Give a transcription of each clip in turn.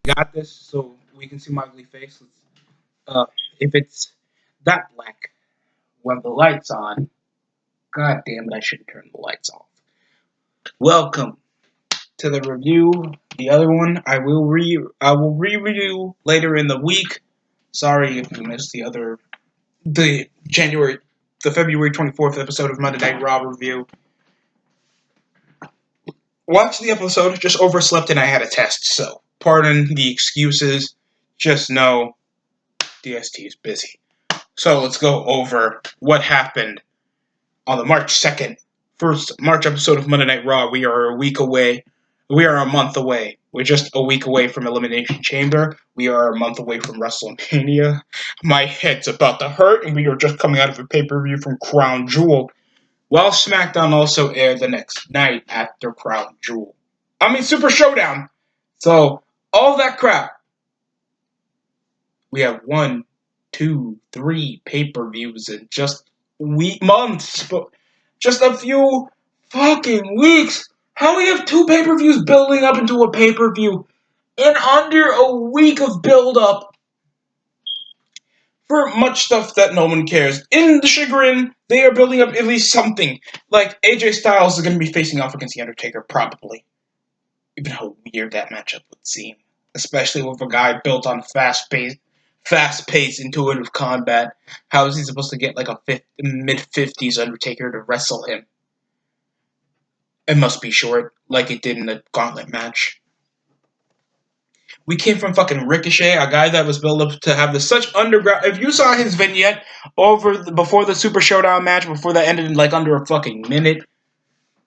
got this so we can see my ugly face. If it's that black when the light's on, god damn it, I should turn the lights off. Welcome to the review. The other one I will re-review later in the week. Sorry if you missed the January the February 24th episode of Monday Night Raw review. Watched the episode, just overslept and I had a test, so pardon the excuses. Just know DST is busy. So let's go over what happened on the March 2nd, first March episode of Monday Night Raw. We are a week away. We are a month away. We're just a week away from Elimination Chamber. We are a month away from WrestleMania. My head's about to hurt, and we are just coming out of a pay-per-view from Crown Jewel. While SmackDown also aired the next night after Crown Jewel. Super Showdown. So, all that crap. We have 1, 2, 3 pay-per-views in just months, but just a few fucking weeks. How we have 2 pay-per-views building up into a pay-per-view in under a week of build-up for much stuff that no one cares. In the chagrin, they are building up at least something. Like AJ Styles is going to be facing off against The Undertaker, probably. Even how weird that matchup would seem. Especially with a guy built on fast-paced, intuitive combat. How is he supposed to get like a mid-50s Undertaker to wrestle him? It must be short, like it did in the Gauntlet match. We came from fucking Ricochet, a guy that was built up to have such underground. If you saw his vignette before the Super Showdown match, before that ended in like under a fucking minute,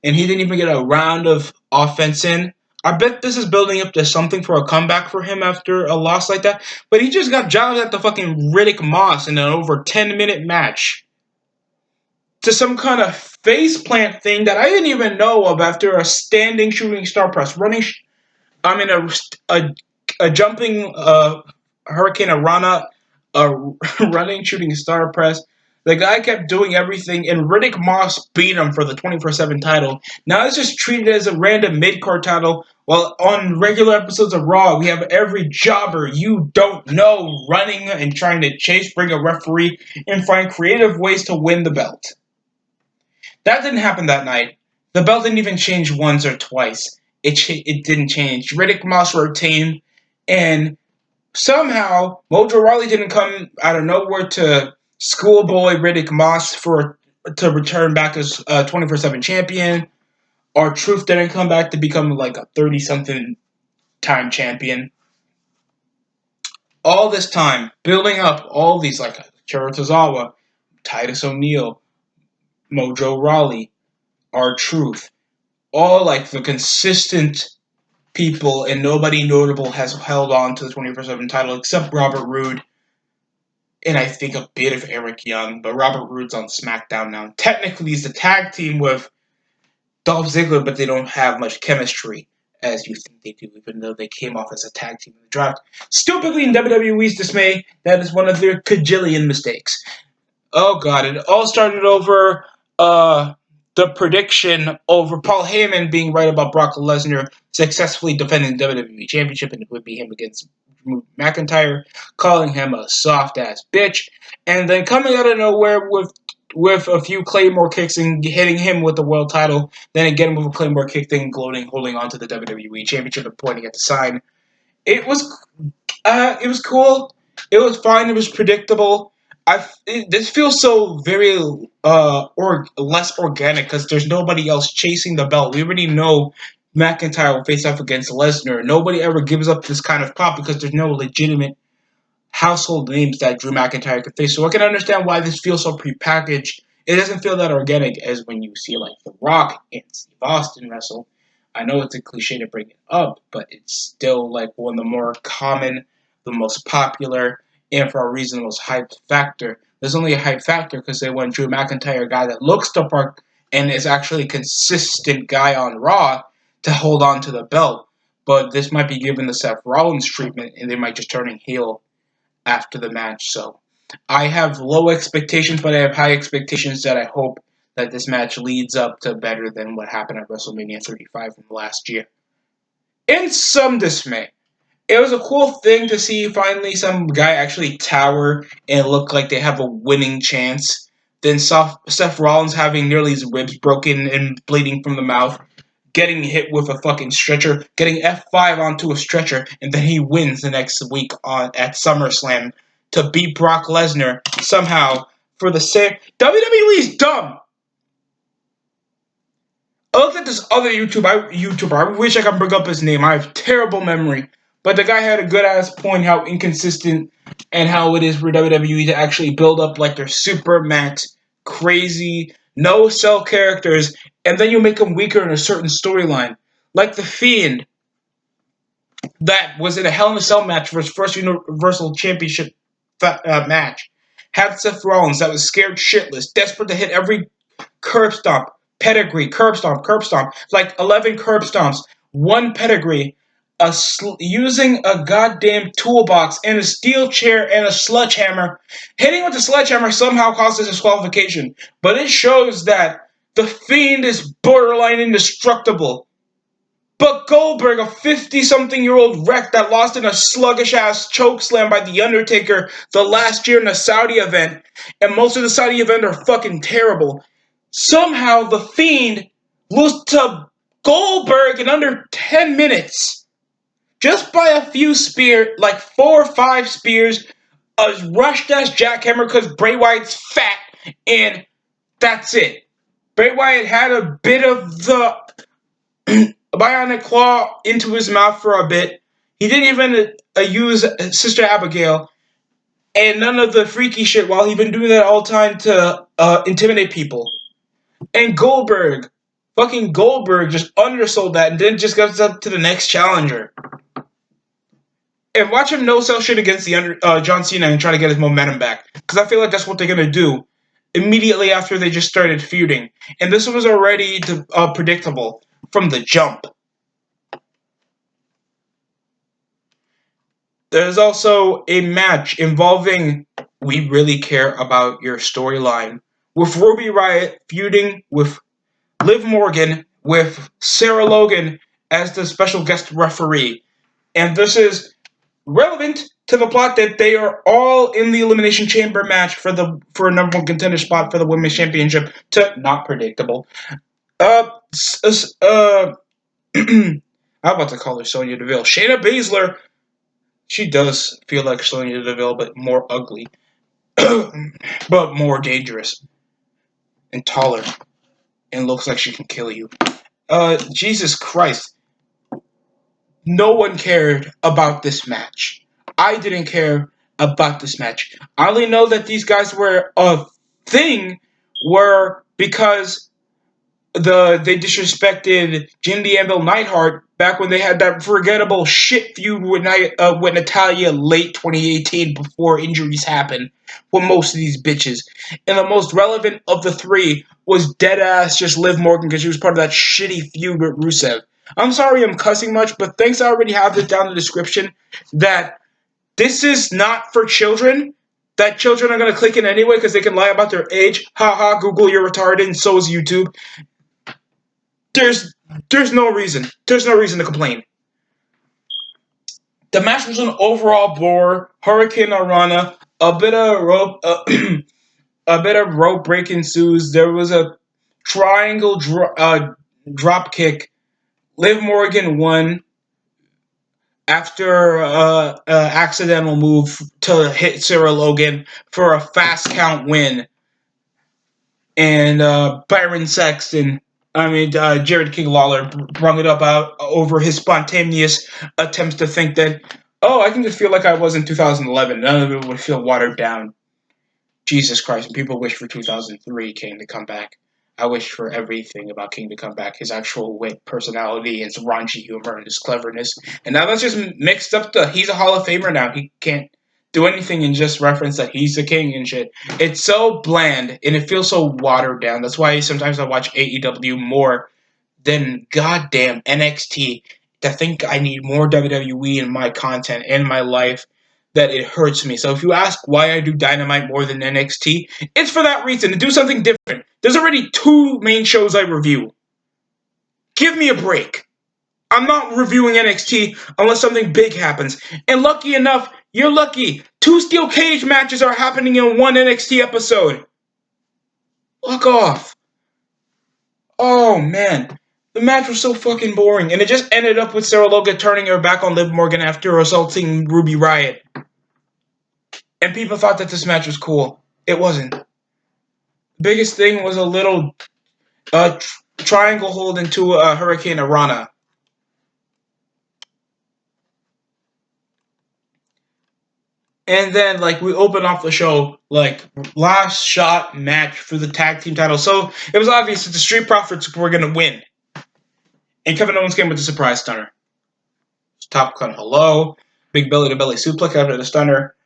and he didn't even get a round of offense in. I bet this is building up to something for a comeback for him after a loss like that. But he just got jobbed at the fucking Riddick Moss in an over 10-minute match. To some kind of faceplant thing that I didn't even know of after a standing shooting star press. A jumping Hurricane Rana, a running shooting star press. The guy kept doing everything, and Riddick Moss beat him for the 24/7 title. Now it's just treated as a random mid-card title, while on regular episodes of Raw, we have every jobber you don't know running and trying to bring a referee, and find creative ways to win the belt. That didn't happen that night. The belt didn't even change once or twice. It didn't change. Riddick Moss retained, and somehow Mojo Rawley didn't come out of nowhere to schoolboy Riddick Moss to return back as 24/7 champion. R-Truth didn't come back to become like a 30-something time champion. All this time, building up all these like Chiro Tozawa, Titus O'Neil, Mojo Rawley, R-Truth, all like the consistent people, and nobody notable has held on to the 24/7 title except Robert Roode and I think a bit of Eric Young, but Robert Roode's on SmackDown now. Technically, he's the tag team with Dolph Ziggler, but they don't have much chemistry as you think they do, even though they came off as a tag team in the draft. Stupidly, in WWE's dismay, that is one of their cajillion mistakes. Oh god, it all started over the prediction over Paul Heyman being right about Brock Lesnar successfully defending the WWE Championship, and it would be him against Drew McIntyre, calling him a soft-ass bitch, and then coming out of nowhere with a few Claymore kicks and hitting him with the world title, then again with a Claymore kick, then holding on to the WWE Championship and pointing at the sign. It was cool. It was fine. It was predictable. This feels so very less organic because there's nobody else chasing the belt. We already know McIntyre will face off against Lesnar. Nobody ever gives up this kind of pop because there's no legitimate household names that Drew McIntyre could face. So I can understand why this feels so prepackaged. It doesn't feel that organic as when you see like The Rock and Steve Austin wrestle. I know it's a cliche to bring it up, but it's still like one of the more common, the most popular, and for a reason the most hyped factor. There's only a hype factor because they want Drew McIntyre, a guy that looks the part and is actually a consistent guy on Raw, to hold on to the belt. But this might be given the Seth Rollins treatment, and they might just turn him heel after the match. So I have low expectations, but I have high expectations that I hope that this match leads up to better than what happened at WrestleMania 35 from last year. In some dismay, it was a cool thing to see finally some guy actually tower and look like they have a winning chance. Then Seth Rollins having nearly his ribs broken and bleeding from the mouth, getting hit with a fucking stretcher, getting F5 onto a stretcher, and then he wins the next week at SummerSlam to beat Brock Lesnar somehow for the same. WWE's dumb. I looked at this other YouTuber. I wish I could bring up his name. I have terrible memory. But the guy had a good ass point how inconsistent and how it is for WWE to actually build up like their super max, crazy, no sell characters, and then you make them weaker in a certain storyline. Like The Fiend, that was in a Hell in a Cell match for his first Universal Championship match. Had Seth Rollins that was scared shitless, desperate to hit every curb stomp, pedigree, curb stomp, like 11 curb stomps, one pedigree, using a goddamn toolbox and a steel chair and a sledgehammer. Hitting with the sledgehammer somehow causes disqualification, but it shows that the Fiend is borderline indestructible. But Goldberg, a 50-something-year-old wreck that lost in a sluggish-ass chokeslam by The Undertaker the last year in a Saudi event, and most of the Saudi event are fucking terrible. Somehow, The Fiend loses to Goldberg in under 10 minutes. Just by a few spears, like 4 or 5 spears, a rushed-ass jackhammer because Bray Wyatt's fat, and that's it. Bray Wyatt had a bit of the bionic claw into his mouth for a bit. He didn't even use Sister Abigail, and none of the freaky shit while he'd been doing that all the time to intimidate people. And fucking Goldberg just undersold that and then just goes up to the next challenger. And watch him no-sell shit against John Cena and try to get his momentum back. Because I feel like that's what they're going to do immediately after they just started feuding. And this was already predictable from the jump. There's also a match involving We Really Care About Your Storyline, with Ruby Riott feuding with Liv Morgan with Sarah Logan as the special guest referee. And this is relevant to the plot that they are all in the Elimination Chamber match for a number one contender spot for the Women's Championship. Not predictable. I'm about to call her Sonya Deville. Shayna Baszler. She does feel like Sonya Deville, but more ugly. But more dangerous. And taller. And looks like she can kill you. Jesus Christ. No one cared about this match. I didn't care about this match. I only know that these guys were a thing because they disrespected Jim the Anvil Neidhart back when they had that forgettable shit feud with Natalya late 2018 before injuries happened with most of these bitches. And the most relevant of the three was deadass just Liv Morgan because she was part of that shitty feud with Rusev. I'm sorry I'm cussing much, but thanks I already have this down in the description that this is not for children. That children are going to click in anyway because they can lie about their age. Haha, Google, you're retarded, and so is YouTube. There's no reason. There's no reason to complain. The match was an overall bore. Hurricane Rana, a bit of rope break ensues. There was a triangle drop kick. Liv Morgan won after accidental move to hit Sarah Logan for a fast count win. And Byron Saxton, Jared King Lawler brung it up out over his spontaneous attempts to think that, I can just feel like I was in 2011. None of it would feel watered down. Jesus Christ, and people wish for 2003 King to come back. I wish for everything about King to come back. His actual wit, personality, his raunchy humor, and his cleverness. And now that's just mixed up he's a Hall of Famer now. He can't do anything and just reference that he's the king and shit. It's so bland, and it feels so watered down. That's why sometimes I watch AEW more than goddamn NXT. To think I need more WWE in my content and my life, that it hurts me. So if you ask why I do Dynamite more than NXT, it's for that reason, to do something different. There's already 2 main shows I review. Give me a break. I'm not reviewing NXT unless something big happens. And lucky enough, you're lucky. 2 steel cage matches are happening in one NXT episode. Fuck off. Oh, man. The match was so fucking boring. And it just ended up with Sarah Logan turning her back on Liv Morgan after assaulting Ruby Riott. And people thought that this match was cool. It wasn't. The biggest thing was a little triangle hold into Hurricane Arana. And then, we open off the show, last shot match for the tag team title. So it was obvious that the Street Profits were going to win. And Kevin Owens came with a surprise stunner. Top gun hello. Big belly to belly suplex after the stunner.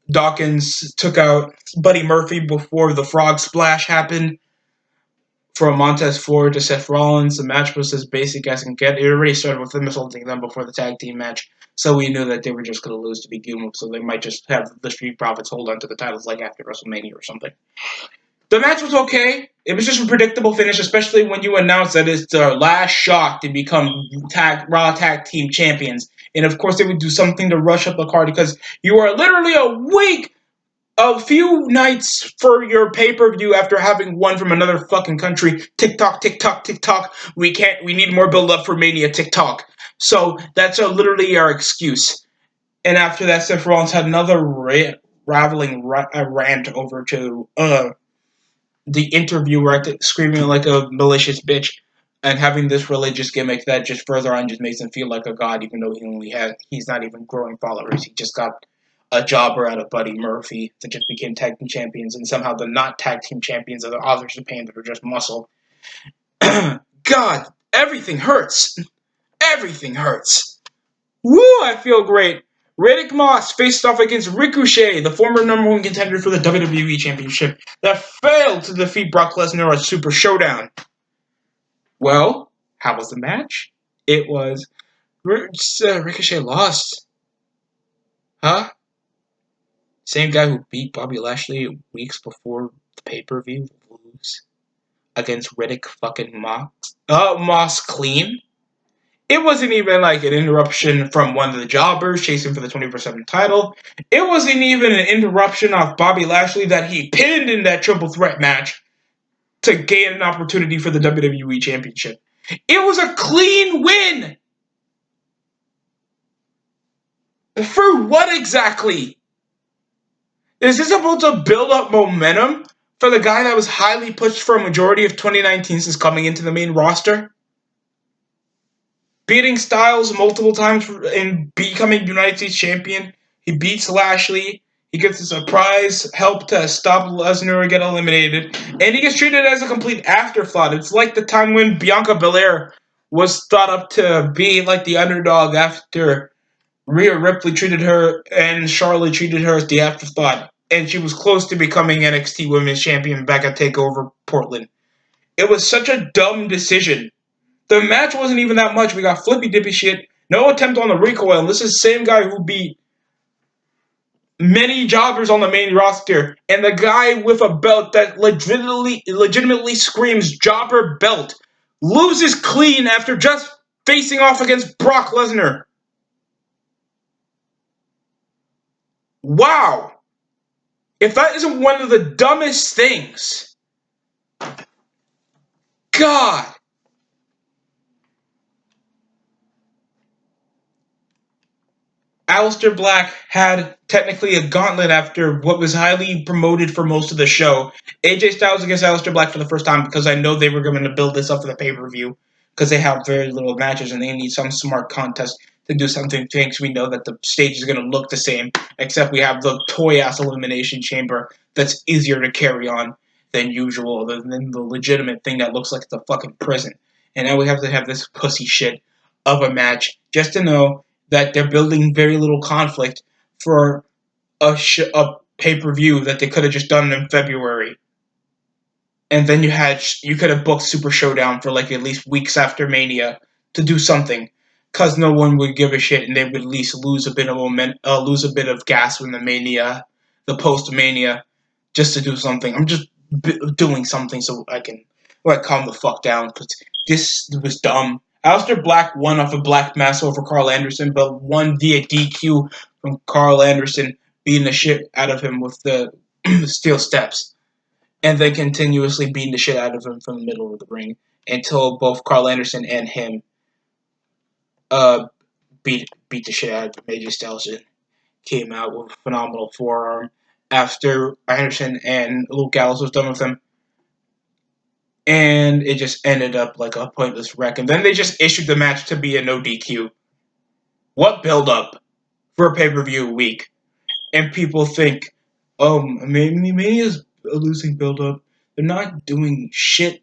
Dawkins took out Buddy Murphy before the frog splash happened. From Montez Ford to Seth Rollins, the match was as basic as can get. It already started with them assaulting them before the tag team match, so we knew that they were just going to lose to begin with, so they might just have the Street Profits hold on to the titles after WrestleMania or something. The match was okay. It was just a predictable finish, especially when you announce that it's their last shot to become Raw Tag Team Champions. And of course, they would do something to rush up the card because you are literally a few nights for your pay-per-view after having won from another fucking country. TikTok, TikTok, TikTok. We need more build-up for Mania, TikTok. So that's literally our excuse. And after that, Seth Rollins had another raveling rant over to the interviewer screaming like a malicious bitch and having this religious gimmick that just further on just makes him feel like a god, even though he's not even growing followers. He just got a jobber out of Buddy Murphy that just became tag team champions, and somehow the not tag team champions are the authors of pain that are just muscle. God, everything hurts. Everything hurts. Woo, I feel great. Riddick Moss faced off against Ricochet, the former number 1 contender for the WWE Championship, that failed to defeat Brock Lesnar at Super Showdown. Well, how was the match? It was Ricochet lost. Huh? Same guy who beat Bobby Lashley weeks before the pay-per-view lose against Riddick fucking Moss clean. It wasn't even like an interruption from one of the jobbers chasing for the 24/7 title. It wasn't even an interruption of Bobby Lashley that he pinned in that triple threat match to gain an opportunity for the WWE Championship. It was a clean win! For what exactly? Is this supposed to build up momentum for the guy that was highly pushed for a majority of 2019 since coming into the main roster? Beating Styles multiple times and becoming United States Champion. He beats Lashley. He gets a surprise help to stop Lesnar and get eliminated. And he gets treated as a complete afterthought. It's like the time when Bianca Belair was thought up to be like the underdog after Rhea Ripley treated her and Charlotte treated her as the afterthought. And she was close to becoming NXT Women's Champion back at TakeOver Portland. It was such a dumb decision. The match wasn't even that much. We got flippy dippy shit. No attempt on the recoil. And this is the same guy who beat many jobbers on the main roster. And the guy with a belt that legitimately screams jobber belt loses clean after just facing off against Brock Lesnar. Wow. If that isn't one of the dumbest things. God. Aleister Black had technically a gauntlet after what was highly promoted for most of the show. AJ Styles against Aleister Black for the first time because I know they were going to build this up for the pay-per-view because they have very little matches and they need some smart contest to do something to make we know that the stage is going to look the same, except we have the toy-ass elimination chamber that's easier to carry on than usual, than the legitimate thing that looks like it's a fucking prison. And now we have to have this pussy shit of a match just to know that they're building very little conflict for a pay-per-view that they could have just done in February. And then you could have booked Super Showdown for at least weeks after Mania to do something, because no one would give a shit, and they would at least lose a bit of gas from the post-Mania, just to do something. I'm just doing something so I can calm the fuck down, because this was dumb. Aleister Black won off a black mass over Carl Anderson, but won via DQ from Carl Anderson beating the shit out of him with the steel steps, and then continuously beating the shit out of him from the middle of the ring until both Carl Anderson and him uh, beat the shit out of Major Styles and came out with a phenomenal forearm after Anderson and Luke Gallows was done with him. And it just ended up like a pointless wreck. And then they just issued the match to be a no DQ. What build up for a pay-per-view week? And people think, oh, Mania's a losing build up. They're not doing shit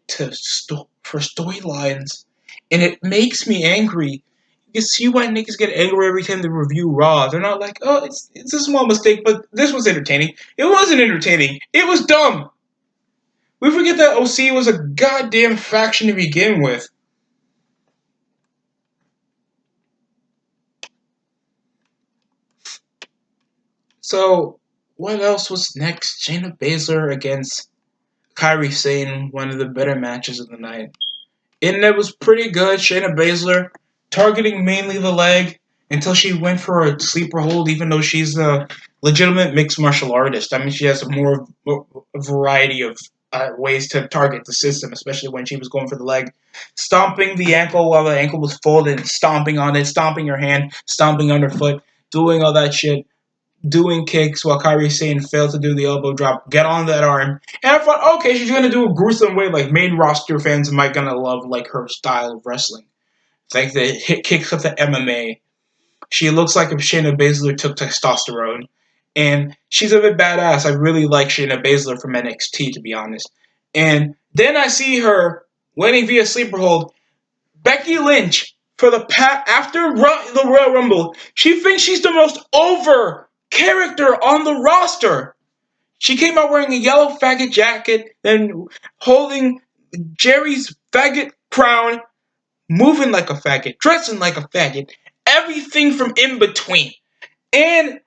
for storylines. And it makes me angry. You can see why niggas get angry every time they review Raw. They're not like, oh, it's a small mistake, but this was entertaining. It wasn't entertaining. It was dumb. We forget that OC was a goddamn faction to begin with. So, what else was next? Shayna Baszler against Kairi Sane, one of the better matches of the night. And it was pretty good. Shayna Baszler targeting mainly the leg until she went for a sleeper hold, even though she's a legitimate mixed martial artist. I mean, she has a variety of ways to target the system, especially when she was going for the leg. Stomping the ankle while the ankle was folded, stomping on it, stomping her hand, stomping on her foot, doing all that shit. Doing kicks while Kairi Sane failed to do the elbow drop, get on that arm. And I thought, okay, she's gonna do a gruesome way, like main roster fans might gonna love like her style of wrestling. It's like the hit kicks of the MMA. She looks like if Shayna Baszler took testosterone. And she's a bit badass. I really like Shayna Baszler from NXT, to be honest. And then I see her winning via sleeper hold. Becky Lynch, for the after the Royal Rumble, she thinks she's the most over character on the roster. She came out wearing a yellow faggot jacket, then holding Jerry's faggot crown, moving like a faggot, dressing like a faggot, everything from in between. And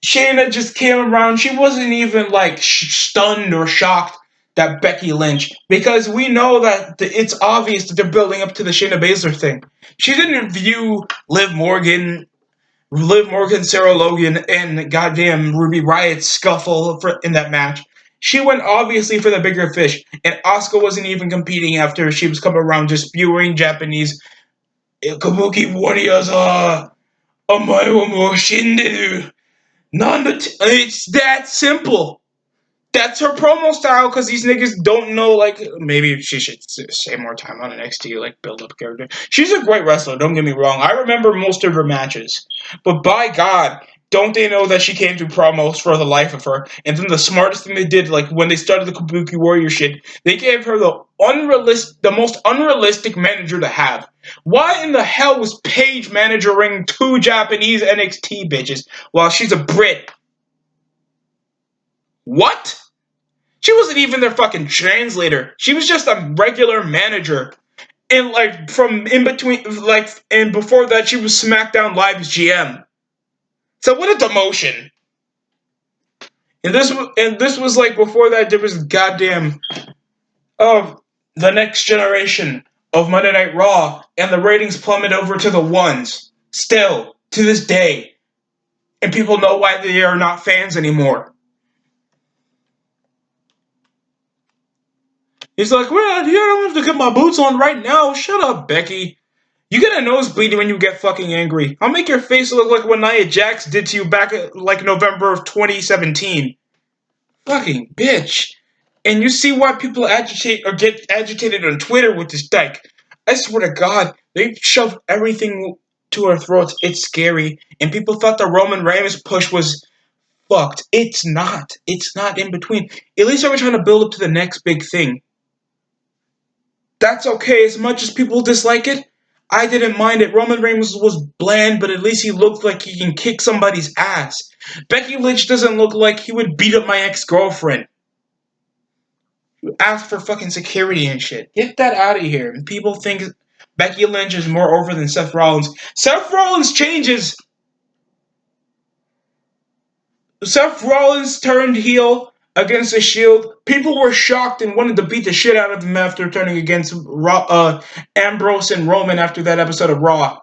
Shayna just came around. She wasn't even like stunned or shocked that Becky Lynch, because we know that it's obvious that they're building up to the Shayna Baszler thing. She didn't view Liv Morgan, Sarah Logan, and goddamn Ruby Riott scuffle in that match. She went obviously for the bigger fish, and Asuka wasn't even competing after she was coming around just spewing Japanese Kabuki warriors. Omae wa mo shinderu. It's that simple. That's her promo style, because these niggas don't know, like, maybe she should say more time on NXT, like, build up character. She's a great wrestler, don't get me wrong. I remember most of her matches. But by God, don't they know that she can't do promos for the life of her? And then the smartest thing they did, like, when they started the Kabuki Warrior shit, they gave her the most unrealistic manager to have. Why in the hell was Paige managing 2 Japanese NXT bitches while she's a Brit? What? She wasn't even their fucking translator. She was just a regular manager. And like from in between, like, and before that, she was SmackDown Live's GM. So what a demotion. And this was like before that. There was goddamn the next generation of Monday Night Raw, and the ratings plummet over to the ones. Still to this day, and people know why they are not fans anymore. He's like, well, I don't have to get my boots on right now. Shut up, Becky. You get a nosebleed when you get fucking angry. I'll make your face look like what Nia Jax did to you back like November of 2017. Fucking bitch. And you see why people get agitated on Twitter with this dyke. I swear to God, they shove everything to our throats. It's scary. And people thought the Roman Reigns push was fucked. It's not. It's not in between. At least they were trying to build up to the next big thing. That's okay. As much as people dislike it, I didn't mind it. Roman Reigns was bland, but at least he looked like he can kick somebody's ass. Becky Lynch doesn't look like he would beat up my ex-girlfriend. You ask for fucking security and shit. Get that out of here. And people think Becky Lynch is more over than Seth Rollins. Seth Rollins changes. Seth Rollins turned heel against the Shield. People were shocked and wanted to beat the shit out of him after turning against Ambrose and Roman after that episode of Raw.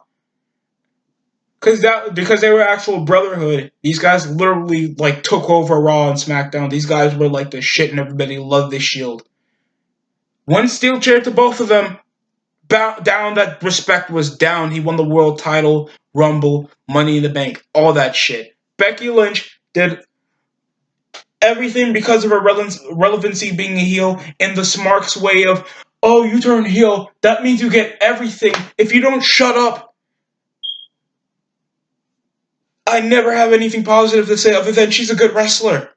Because they were actual brotherhood. These guys literally like took over Raw and SmackDown. These guys were like the shit, and everybody loved the Shield. One steel chair to both of them. Down, that respect was down. He won the world title, Rumble, Money in the Bank, all that shit. Becky Lynch did everything because of her relevancy being a heel in the Smarks way of, oh, you turn heel, that means you get everything. If you don't shut up, I never have anything positive to say other than she's a good wrestler.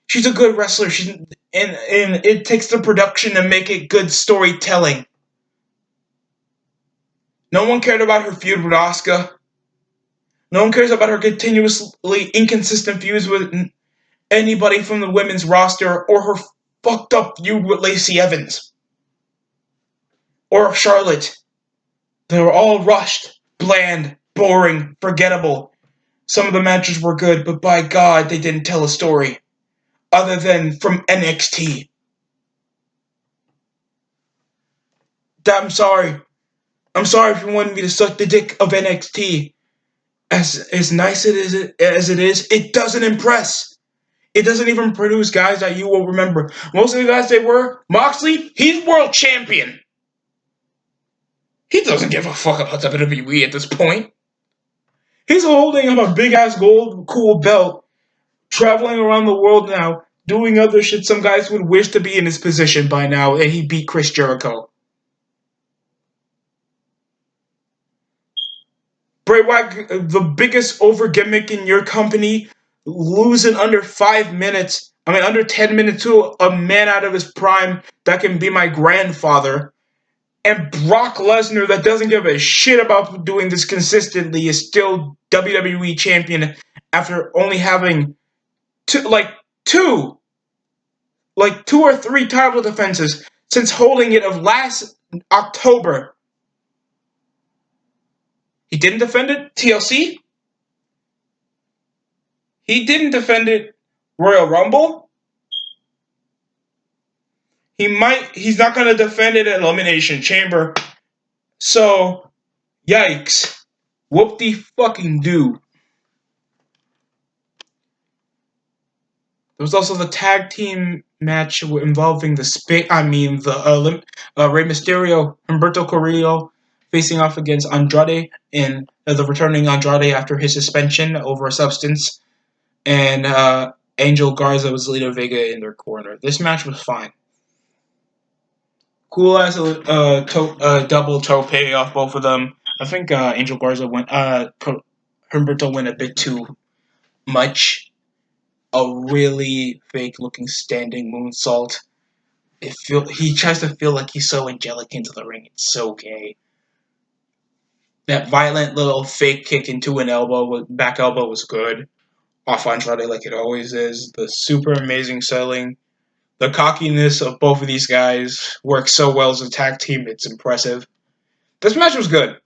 She's a good wrestler. And it takes the production to make it good storytelling. No one cared about her feud with Asuka. No one cares about her continuously inconsistent feuds with anybody from the women's roster or her fucked up feud with Lacey Evans. Or Charlotte. They were all rushed, bland, boring, forgettable. Some of the matches were good, but by God, they didn't tell a story. Other than from NXT. I'm sorry. I'm sorry if you wanted me to suck the dick of NXT. As nice as it is, it doesn't impress. It doesn't even produce guys that you will remember. Most of the guys they were, Moxley, he's world champion. He doesn't give a fuck about WWE at this point. He's holding up a big ass gold cool belt, traveling around the world now, doing other shit some guys would wish to be in his position by now, and he beat Chris Jericho. Bray Wyatt, the biggest over gimmick in your company, losing under 5 minutes. I mean, under 10 minutes to a man out of his prime that can be my grandfather. And Brock Lesnar, that doesn't give a shit about doing this consistently, is still WWE champion after only having two or three title defenses since holding it of last October. He didn't defend it TLC. He didn't defend it Royal Rumble. He's not going to defend it at Elimination Chamber. So, yikes. Whoop-de-fucking-do. There was also the tag team match involving Rey Mysterio, Humberto Carrillo, facing off against Andrade, and the returning Andrade after his suspension over a substance, and Angel Garza was Lita Vega in their corner. This match was fine. Cool as a double tope off both of them. I think Angel Garza went. Humberto went a bit too much. A really fake looking standing moonsault. He tries to feel like he's so angelic into the ring. It's so gay. That violent little fake kick into an back elbow was good. Off Andrade like it always is. The super amazing selling. The cockiness of both of these guys works so well as a tag team. It's impressive. This match was good.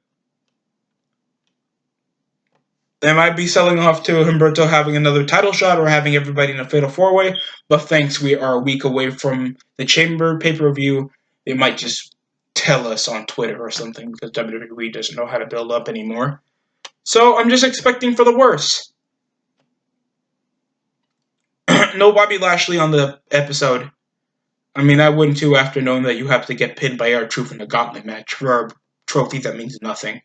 They might be selling off to Humberto having another title shot or having everybody in a fatal four-way, but thanks, we are a week away from the Chamber pay-per-view. They might just tell us on Twitter or something because WWE doesn't know how to build up anymore. So I'm just expecting for the worst. No Bobby Lashley on the episode. I mean, I wouldn't too after knowing that you have to get pinned by R-Truth in a gauntlet match for a trophy that means nothing.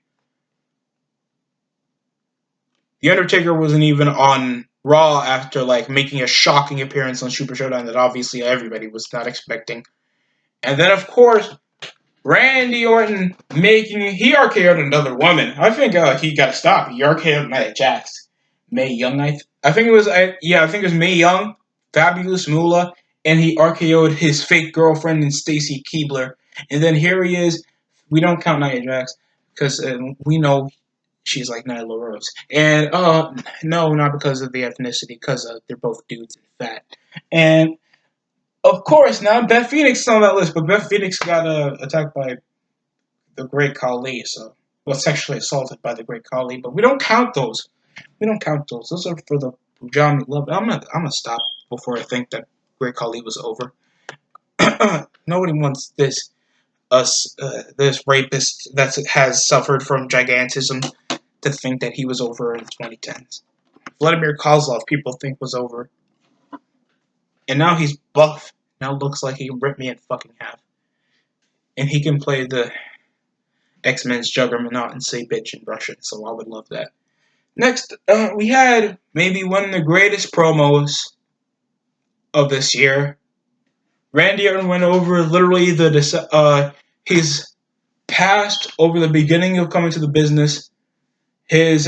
The Undertaker wasn't even on Raw after making a shocking appearance on Super Showdown that obviously everybody was not expecting. And then, of course, Randy Orton he RKO'd another woman. I think he got to stop. He RKO'd Nia Jax. Mae Young, I think it was Mae Young, Fabulous Moolah, and he RKO'd his fake girlfriend and Stacy Keibler. And then here he is. We don't count Nia Jax because we know she's like Nyla Rose. And no, not because of the ethnicity, because they're both dudes and fat. And of course, now Beth Phoenix is on that list, but Beth Phoenix got attacked by the Great Khali, so sexually assaulted by the Great Khali. But we don't count those. Those are for the Johnny Love. I'm gonna stop before I think that Great Khali was over. Nobody wants this this rapist that has suffered from gigantism to think that he was over in the 2010s. Vladimir Kozlov, people think was over, and now he's buff. Now looks like he can rip me in fucking half, and he can play the X-Men's Juggernaut and say bitch in Russian. So I would love that. Next, we had maybe one of the greatest promos of this year. Randy Orton went over literally his past over the beginning of coming to the business, his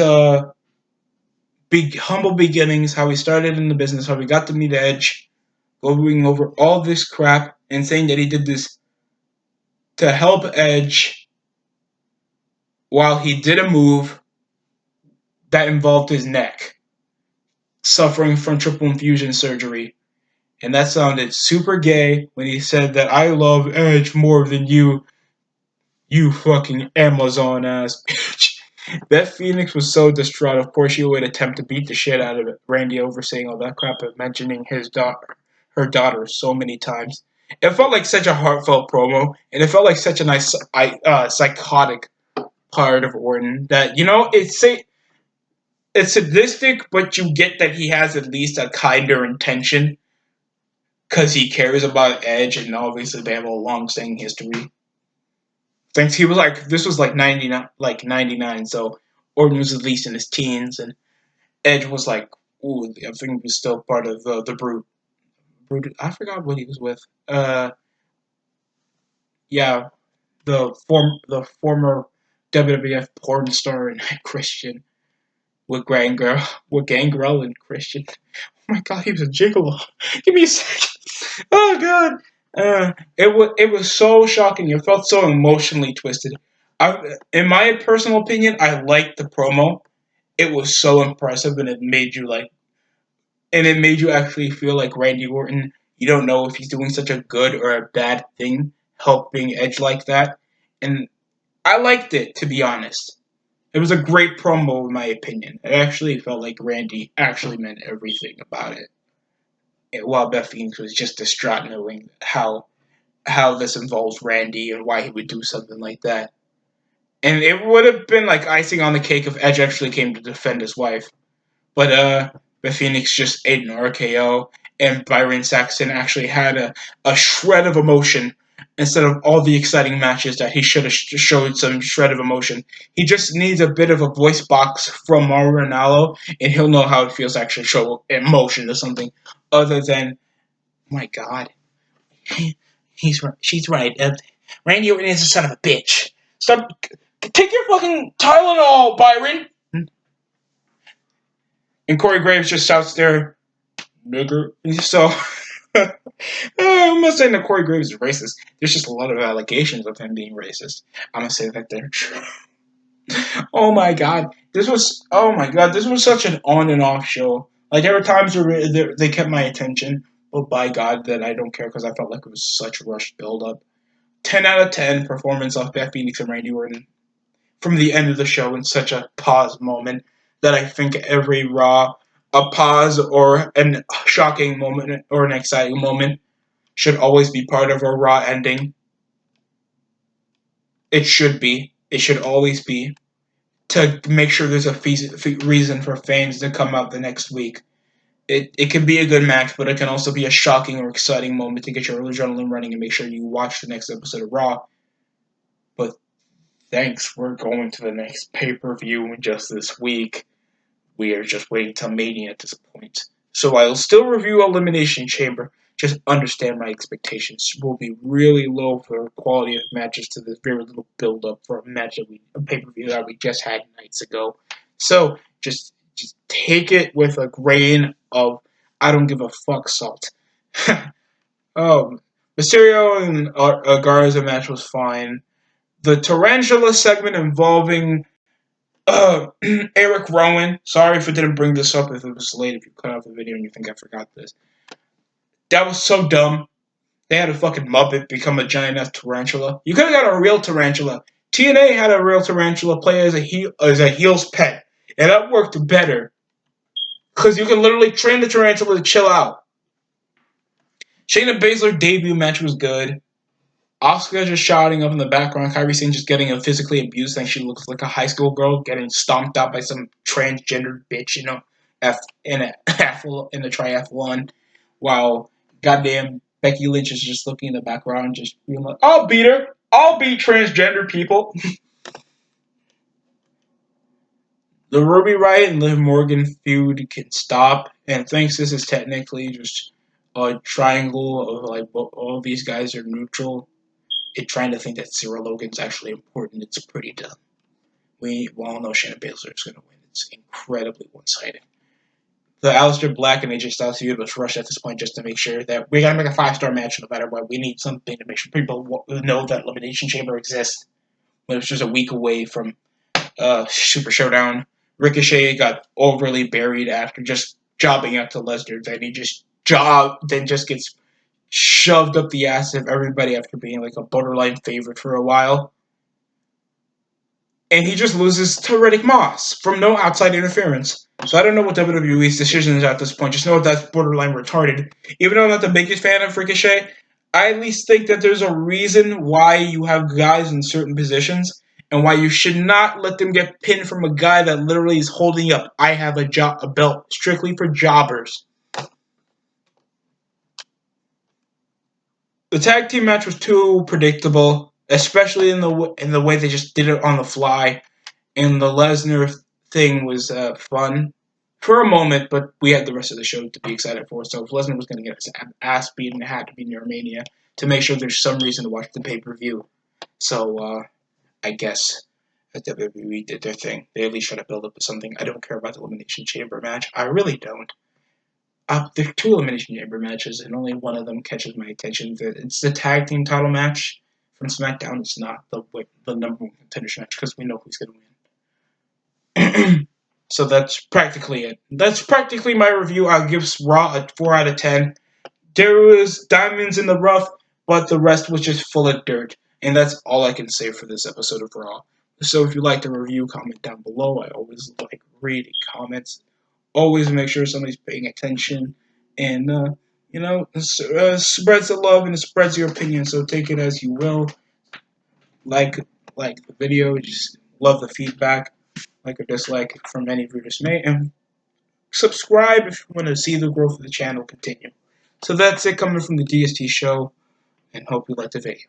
big humble beginnings, how he started in the business, how he got to meet Edge, going over all this crap and saying that he did this to help Edge while he did a move that involved his neck, suffering from triple infusion surgery. And that sounded super gay when he said that I love Edge more than you, you fucking Amazon ass bitch. Beth Phoenix was so distraught. Of course, she would attempt to beat the shit out of Randy over saying all that crap and mentioning her daughter, so many times. It felt like such a heartfelt promo, and it felt like such a nice, psychotic part of Orton that it's sadistic, but you get that he has at least a kinder intention because he cares about Edge, and obviously they have a long-standing history. Thanks, he was like this was like 99, so Orton was at least in his teens, and Edge was like, ooh, I think he was still part of the Brute. I forgot what he was with. Yeah, the former WWF porn star and Christian with Gangrel and Christian. Oh my god, he was a gigolo. Give me a second. Oh god. It was so shocking. It felt so emotionally twisted. In my personal opinion, I liked the promo. It was so impressive, and it made you actually feel like Randy Orton. You don't know if he's doing such a good or a bad thing, helping Edge like that. And I liked it, to be honest. It was a great promo, in my opinion. It actually felt like Randy actually meant everything about it. While Beth Phoenix was just distraught knowing how this involves Randy and why he would do something like that. And it would have been like icing on the cake if Edge actually came to defend his wife. But Beth Phoenix just ate an RKO, and Byron Saxton actually had a shred of emotion instead of all the exciting matches that he should have showed some shred of emotion. He just needs a bit of a voice box from Mauro Ranallo, and he'll know how it feels to actually show emotion to something other than, oh my god, she's right. Randy Orton is a son of a bitch. Stop. Take your fucking Tylenol, Byron. And Corey Graves just shouts there, nigger. So, I'm not saying that Corey Graves is racist. There's just a lot of allegations of him being racist. I'm gonna say that they're true. Oh my god, this was such an on and off show. Like there were times where they kept my attention, but by God, that I don't care because I felt like it was such a rushed build up. 10 out of 10 performance off Beth Phoenix and Randy Orton from the end of the show in such a pause moment that I think every Raw, a pause or a shocking moment or an exciting moment should always be part of a Raw ending. It should be. It should always be. To make sure there's a reason for fans to come out the next week. It can be a good match, but it can also be a shocking or exciting moment to get your adrenaline running and make sure you watch the next episode of Raw. But thanks, we're going to the next pay-per-view just this week. We are just waiting till Mania at this point. So I'll still review Elimination Chamber. Just understand my expectations will be really low for quality of matches to this very little build up for a pay-per-view that we just had nights ago. So just take it with a grain of I don't give a fuck salt. Mysterio and Garza match was fine. The Tarantula segment involving Eric Rowan. Sorry if I didn't bring this up if it was late, if you cut off the video and you think I forgot this. That was so dumb. They had a fucking Muppet become a giant ass tarantula. You could have got a real tarantula. TNA had a real tarantula play as a heel's pet. And that worked better. Because you can literally train the tarantula to chill out. Shayna Baszler debut match was good. Asuka just shouting up in the background. Kairi Sane just getting physically abused, and she looks like a high school girl getting stomped out by some transgendered bitch, in a triathlon. While goddamn Becky Lynch is just looking in the background, just being like, "I'll beat her. I'll beat transgender people." The Ruby Riott and Liv Morgan feud can stop, and thinks this is technically just a triangle of like all these guys are neutral. It trying to think that Sarah Logan's actually important. It's pretty dumb. We all know Shayna Baszler is going to win. It's incredibly one-sided. The Aleister Black and AJ Styles feud was rushed at this point just to make sure that we got to make a 5-star match no matter what. We need something to make sure people know that Elimination Chamber exists. But it's just a week away from Super Showdown. Ricochet got overly buried after just jobbing out to Lesnar. Then just gets shoved up the ass of everybody after being like a borderline favorite for a while. And he just loses to Riddick Moss from no outside interference. So I don't know what WWE's decision is at this point. Just know that's borderline retarded. Even though I'm not the biggest fan of Ricochet, I at least think that there's a reason why you have guys in certain positions and why you should not let them get pinned from a guy that literally is holding up, I have a belt strictly for jobbers. The tag team match was too predictable, especially in the way they just did it on the fly. And the Lesnar thing was fun for a moment, but we had the rest of the show to be excited for. So if Lesnar was going to get his ass beaten, it had to be near Mania to make sure there's some reason to watch the pay-per-view. So I guess WWE did their thing. They at least try to build up to something. I don't care about the Elimination Chamber match. I really don't. There are 2 Elimination Chamber matches, and only one of them catches my attention. It's the tag team title match from SmackDown. It's not the number 1 contenders match because we know who's going to win. So that's practically it. That's practically my review. I'll give Raw a 4 out of 10. There was diamonds in the rough, but the rest was just full of dirt. And that's all I can say for this episode of Raw. So if you like the review, comment down below. I always like reading comments. Always make sure somebody's paying attention. And, spreads the love and it spreads your opinion. So take it as you will. Like the video. Just love the feedback. Like or dislike from any viewers may. And subscribe if you want to see the growth of the channel continue. So that's it coming from the DST show. And hope you liked the video.